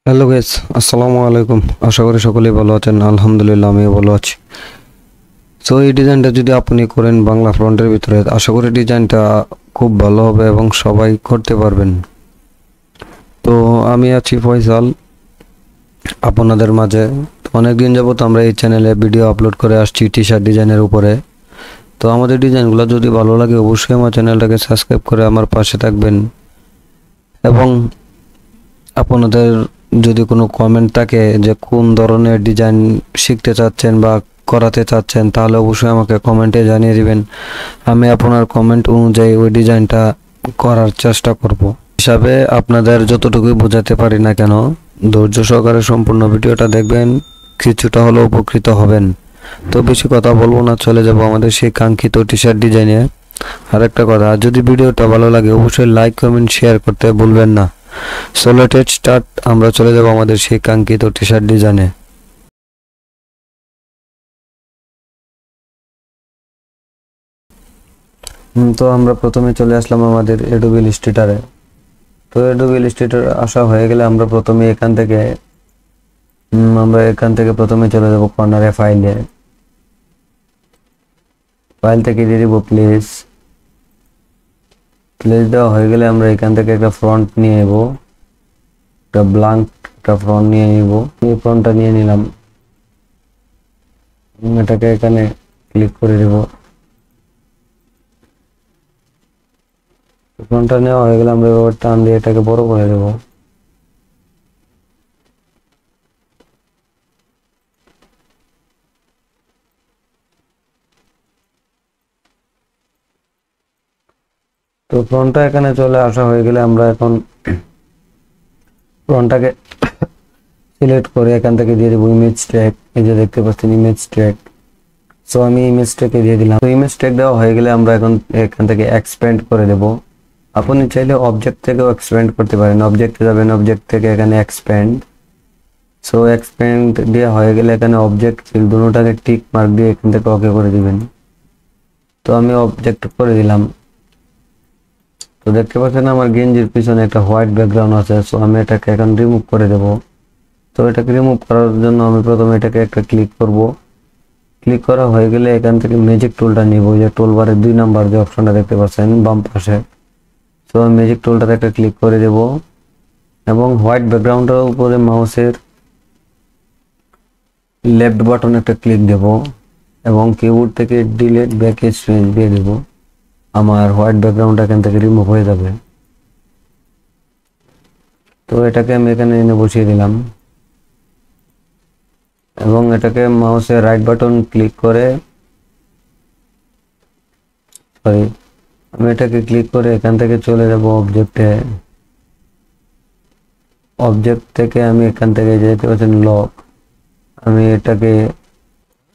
Hello guys, আসসালামু আলাইকুম। আশা করি সকলেই ভালো আছেন। আলহামদুলিল্লাহ আমিও ভালো আছি। সো এই ডিজাইনটা যদি আপনি করেন বাংলা ফ্রন্টের ভিতরে, আশা করি ডিজাইনটা খুব ভালো হবে এবং সবাই করতে পারবেন। তো আমি আছি ফয়সাল আপনাদের মাঝে। তো অনেকদিন যাবত আমরা এই চ্যানেলে ভিডিও আপলোড করে আসছি টি শার্ট ডিজাইনের উপরে। তো আমাদের ডিজাইনগুলো যদি ভালো লাগে অবশ্যই আমার চ্যানেলটাকে সাবস্ক্রাইব করে আমার পাশে থাকবেন। এবং আপনাদের যদি কোনো কমেন্ট থাকে যে কোন ধরনের ডিজাইন শিখতে চাচ্ছেন বা করাতে চাচ্ছেন, তাহলে অবশ্যই আমাকে কমেন্টে জানিয়ে দিবেন। আমি আপনার কমেন্ট অনুযায়ী ওই ডিজাইনটা করার চেষ্টা করব। হিসাবে আপনাদের যতটুকু বোঝাতে পারি না কেন, ধৈর্য সহকারে সম্পূর্ণ ভিডিওটা দেখবেন, কিছুটা হলেও উপকৃত হবেন। তো বেশি কথা বলবো না, চলে যাব আমাদের সেই কাঙ্ক্ষিত টি শার্ট ডিজাইনে। আরেকটা কথা, যদি ভিডিওটা ভালো লাগে অবশ্যই লাইক কমেন্ট শেয়ার করতে ভুলবেন না। So let's start. আমরা চলে যাব আমাদের সেই কাঙ্ক্ষিত টি শার্ট ডিজাইনে। তো আমরা প্রথমে চলে আসলাম আমাদের এডোবি ইলাস্ট্রেটরে। তো এডোবি ইলাস্ট্রেটর আসা হয়ে গেলে আমরা এখান থেকে প্রথমে চলে যাব কর্নারে ফাইল থেকে দিয়ে দিব প্লেস দেওয়া হয়ে গেলে আমরা এখান থেকে একটা ফ্রন্ট নিয়ে নেব, একটা ব্ল্যাঙ্ক একটা ফ্রন্ট নিয়ে নিব। এই ফ্রন্টটা নিয়ে নিলাম, এটাকে এখানে ক্লিক করে দেব। ফ্রন্টটা নেওয়া হয়ে গেলে আমরা এবার টান দিয়ে এটাকে বড় করে দেব। তো ফ্রন্টটা এখানে চলে আসা হয়ে গেলে আমরা এখন ফ্রন্টটাকে সিলেক্ট করে এখান থেকে দিয়ে দেবো ইমেজ ট্র্যাক। এই যে দেখতে পাচ্ছেন ইমেজ ট্র্যাক। সো আমি ইমেজ ট্র্যাকে দিয়ে দিলাম। তো ইমেজ ট্র্যাক দেওয়া হয়ে গেলে আমরা এখন এখান থেকে এক্সপ্যান্ড করে দেব। আপনি চাইলে অবজেক্ট থেকেও এক্সপ্যান্ড করতে পারেন। অবজেক্টে যাবেন, অবজেক্ট থেকে এখানে এক্সপ্যান্ড। সো এক্সপ্যান্ড দেওয়া হয়ে গেলে এখানে অবজেক্ট ফিল দুটোটাকে টিক মার্ক দিয়ে এখান থেকে ওকে করে দিবেন। তো আমি অবজেক্ট করে দিলাম। তো দেখতে পাচ্ছেন আমার গেঞ্জির পিছনে একটা হোয়াইট ব্যাকগ্রাউন্ড আছে। সো আমি এটাকে এখন রিমুভ করে দেব। তো এটাকে রিমুভ করার জন্য আমি প্রথমে এটাকে একটা ক্লিক করব। ক্লিক করা হয়ে গেলে এখান থেকে ম্যাজিক টুলটা নিব। যে টুলবারের 2 নাম্বার যে অপশনটা দেখতে পাচ্ছেন বাম পাশে, তো আমি ম্যাজিক টুলটাতে একটা ক্লিক করে দেব এবং হোয়াইট ব্যাকগ্রাউন্ডের উপরে মাউসের লেফট বাটন একটা ক্লিক দেব এবং কিবোর্ড থেকে ডিলিট ব্যাক স্পেস দিয়ে দেব। আমার হোয়াইট ব্যাকগ্রাউন্ড এখান থেকে রিমুভ হয়ে যাবে। তো এটাকে আমি এখানে এনে বসিয়ে দিলাম এবং এটাকে মাউসের রাইট বাটন ক্লিক করে আমি এটাকে ক্লিক করে এখান থেকে চলে যাব অবজেক্টে। অবজেক্ট থেকে আমি এখান থেকে যেতে পারছেন লক, আমি এটাকে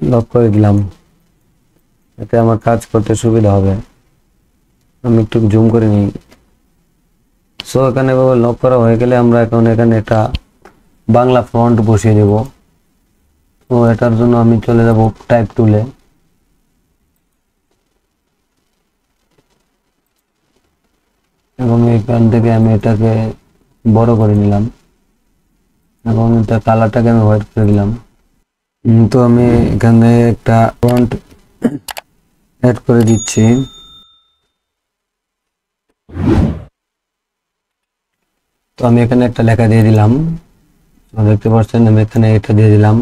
লক করে দিলাম। এতে আমার কাজ করতে সুবিধা হবে। আমি একটু জুম করে নিই। সো এখানে লক করা হয়ে গেলে আমরা এখন এখানে একটা বাংলা ফন্ট বসিয়ে দেব। তো এটার জন্য আমি চলে যাব টাইপ টুলে এবং এখান থেকে আমি এটাকে বড় করে নিলাম এবং এটা কালারটাকে আমি হোয়াইট করে দিলাম। তো আমি এখানে একটা ফন্ট অ্যাড করে দিচ্ছি। তো আমি এখানে একটা লেখা দিয়ে দিলাম, দেখতে পাচ্ছেন আমি এখানে এটা দিয়ে দিলাম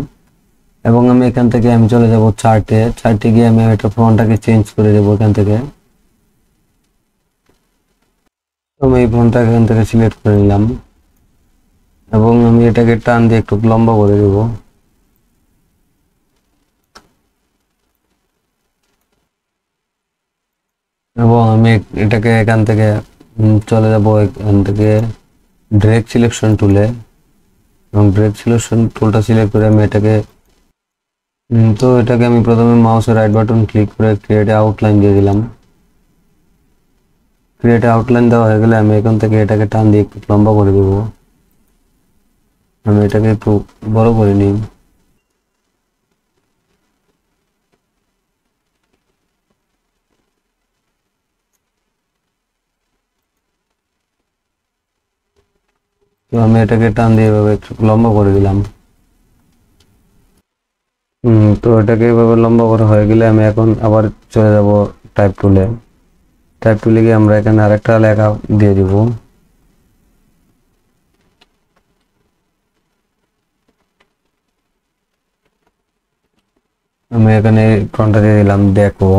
এবং আমি এখান থেকে আমি চলে যাব চার্টে গিয়ে আমি একটা ফন্টটাকে চেঞ্জ করে দেবো এখান থেকে। তো আমি এই ফন্টটা এখান থেকে সিলেক্ট করে নিলাম এবং আমি এটাকে টান দিয়ে একটু লম্বা করে দেবো। এবং আমি এটাকে এখান থেকে চলে যাব এখান থেকে ড্র্যাগ সিলেকশন টুলে এবং ড্র্যাগ সিলেকশন টুলটা সিলেক্ট করে আমি এটাকে তো এটাকে আমি প্রথমে মাউসের রাইট বাটন ক্লিক করে ক্রিয়েট আউটলাইন দিয়ে দিলাম। ক্রিয়েট আউটলাইন দেওয়া হয়ে গেলে আমি এখান থেকে এটাকে টান দিয়ে একটু লম্বা করে দেবো। আমি এটাকে একটু বড় করে নিই। তো তো আমি এটাকে টান দিয়ে এভাবে একটু লম্বা করে দিলাম। তো এটাকে এভাবে লম্বা করা হয়ে গেলে আমি এখন আবার চলে যাব টাইপ টুলে। টাইপ টুলে গিয়ে আমরা এখানে আরেকটা লেখা দিয়ে দিব। আমি এখানে ফন্টটা দিয়ে দিলাম দেখো।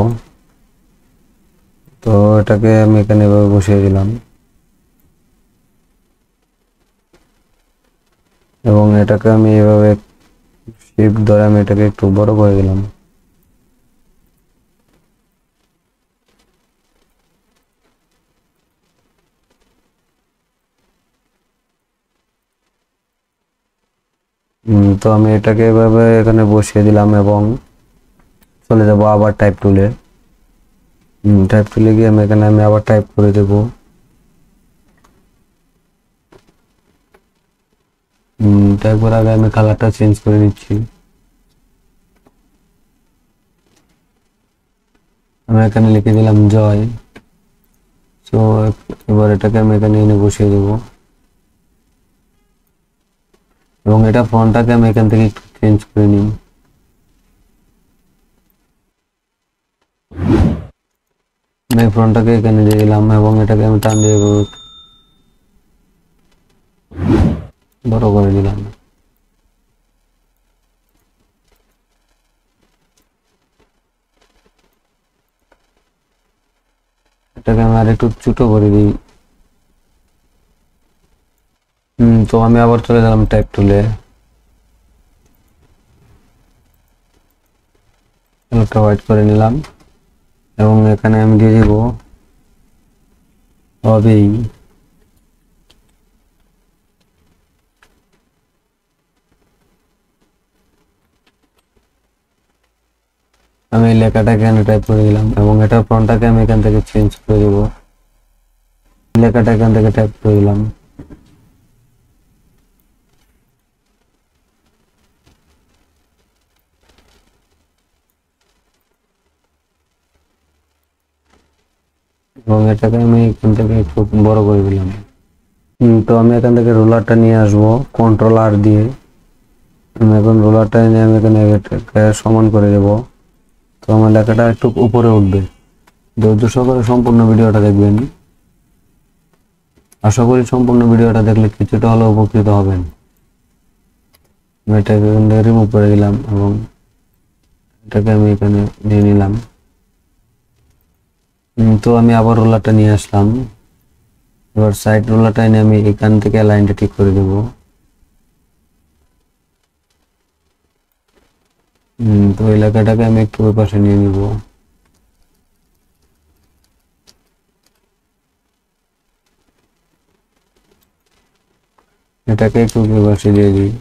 তো এটাকে আমি এখানে এভাবে বসিয়ে দিলাম এবং এটাকে আমি এভাবে শিফট ধরে আমি এটাকে একটু বড় করে দিলাম। তো আমি এটাকে এভাবে এখানে বসিয়ে দিলাম এবং চলে যাব আবার টাইপ টুলে। টাইপ টুলে গিয়ে আমি এখানে আবার টাইপ করে দেব। টাইপ করার আগে আমি কালারটা চেঞ্জ করে নিচ্ছি। আমি এখানে লিখে দিলাম জয়। তো এবার এটাকে আমি এখানে এনে বসিয়ে দেব এবং এটা ফন্টটাকে আমি এখান থেকে একটু চেঞ্জ করে নিই। আমি ফন্টটাকে এখানে দিয়ে দিলাম এবং এটাকে আমি টান দিয়ে বড় করে দিলাম। এটাকে আমি আর একটু ছোট করে দিই। তো আমি আবার চলে গেলাম টাইপ টুলে, হালকা হোয়াইট করে নিলাম এবং এখানে আমি দিয়ে দিব হবেই। আমি লেখাটা এখানে টাইপ করে দিলাম এবং এটার ফন্টটাকে আমি এখান থেকে চেঞ্জ করে দেব। লেখাটা এখান থেকে টাইপ করে দিলাম। এবং এটাকে আমি এখান থেকে একটু বড় করে দিলাম। তো আমি এখান থেকে রোলারটা নিয়ে আসবো কন্ট্রোল আর দিয়ে। আমি এখন রোলারটা নিয়ে আমি এখানে এটাকে সমান করে দেব। তো আমার লেখাটা একটু উপরে উঠবে। ধৈর্য সহকারে সম্পূর্ণ ভিডিওটা দেখবেন। আশা করি সম্পূর্ণ ভিডিওটা দেখলে কিছুটা হলেও উপকৃত হবেন। আমি এটাকে এখান থেকে রিমুভ করে দিলাম এবং এটাকে আমি এখানে নিয়ে নিলাম। তো আমি আবার রোলারটা নিয়ে আসলাম। এবার সাইড রোলারটা এনে আমি এখান থেকে লাইনটা ঠিক করে দেব। তো এই লেখাটাকে আমি একটু ওই পাশে নিয়ে নিব। এটাকে একটু ওই পাশে দিয়ে দিই।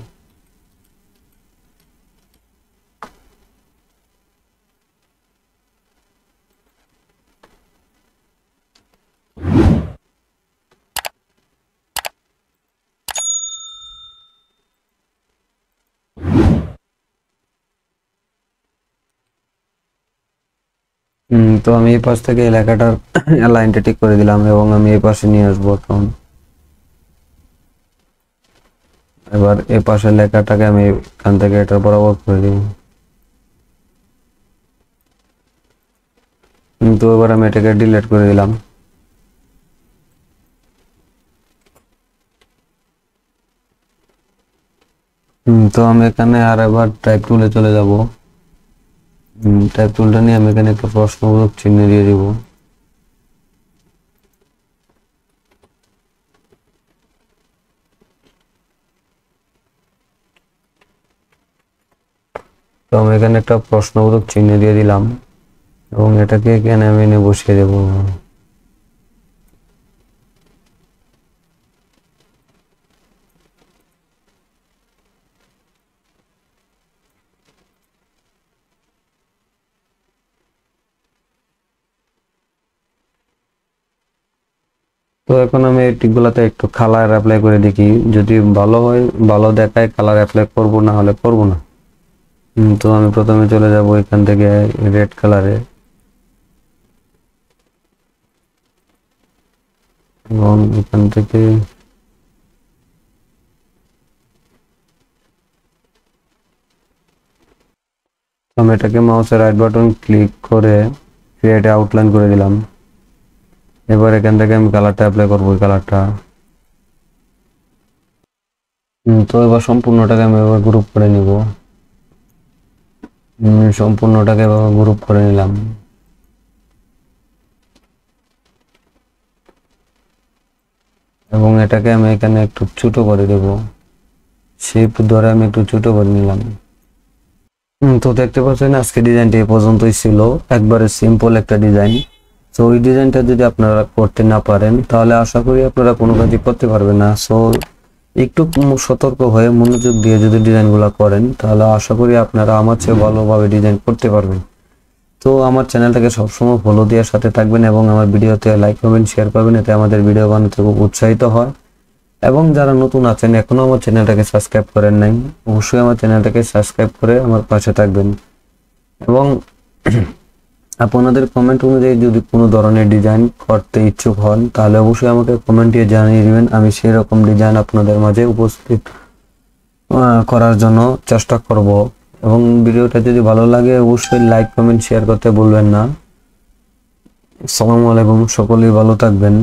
তো আমি এই পাশ থেকে এলাকাটার লাইনটা ঠিক করে দিলাম এবং আমি এই পাশে নিয়ে আসবো এখন। এবার এই পাশের লেখাটাকে আমি এখান থেকে এটা বরাবর করে দিব। তো এবার আমি এটাকে ডিলিট করে দিলাম। তো আমি এখানে আর এবার টাইপ টুলে চলে যাব। টাইপ টুলটা নিয়ে আমি এখানে একটা প্রশ্নবোধক চিহ্ন দিয়ে দিব। তো আমি এখানে একটা প্রশ্নবোধক চিহ্ন দিয়ে দিলাম এবং এটাকে এখানে আমি এনে বসিয়ে দেব। তো এখন আমি এই টিকগুলাতে একটু কালার অ্যাপ্লাই করে দেখি, যদি ভালো হয় ভালো দেখায় কালার অ্যাপ্লাই করব, না হলে করব না। তো আমি প্রথমে চলে যাব এখান থেকে রেড কালারে এবং এখান থেকে আমি এটাকে মাউসের রাইট বাটন ক্লিক করে ক্রিয়েট আউটলাইন করে দিলাম। এবার এখান থেকে আমি কালারটা অ্যাপ্লাই করবো, এই কালারটা। তো এবার সম্পূর্ণটাকে আমি এবার গ্রুপ করে নিব। সম্পূর্ণটাকে এবার গ্রুপ করে নিলাম। এবং এটাকে আমি এখানে একটু ছোট করে দেব, শেপ ধরে আমি একটু ছোট করে নিলাম। তো দেখতে পাচ্ছেন আজকে ডিজাইনটা এই পর্যন্তই ছিল, একবারে সিম্পল একটা ডিজাইন। তো ওই ডিজাইনটা যদি আপনারা করতে না পারেন তাহলে আশা করি আপনারা কোনো কাজই করতে পারবেন না। সো একটু সতর্ক হয়ে মনোযোগ দিয়ে যদি ডিজাইনগুলো করেন তাহলে আশা করি আপনারা আমার চেয়ে ভালোভাবে ডিজাইন করতে পারবেন। তো আমার চ্যানেলটাকে সবসময় ফলো দেওয়ার সাথে থাকবেন এবং আমার ভিডিওতে লাইক করবেন, শেয়ার করবেন, এতে আমাদের ভিডিও বানাতে খুব উৎসাহিত হয়। এবং যারা নতুন আছেন এখনো আমার চ্যানেলটাকে সাবস্ক্রাইব করেন নাই, অবশ্যই আমার চ্যানেলটাকে সাবস্ক্রাইব করে আমার পাশে থাকবেন। এবং আপনাদের কমেন্ট অনুযায়ী যদি কোনো ধরনের ডিজাইন করতে ইচ্ছুক হন তাহলে অবশ্যই আমাকে কমেন্ট দিয়ে জানিয়ে দিবেন, আমি সেই রকম ডিজাইন আপনাদের মাঝে উপস্থিত করার জন্য চেষ্টা করব। এবং ভিডিওটা যদি ভালো লাগে অবশ্যই লাইক কমেন্ট শেয়ার করতে ভুলবেন না। আসসালামু আলাইকুম, সকলেই ভালো থাকবেন।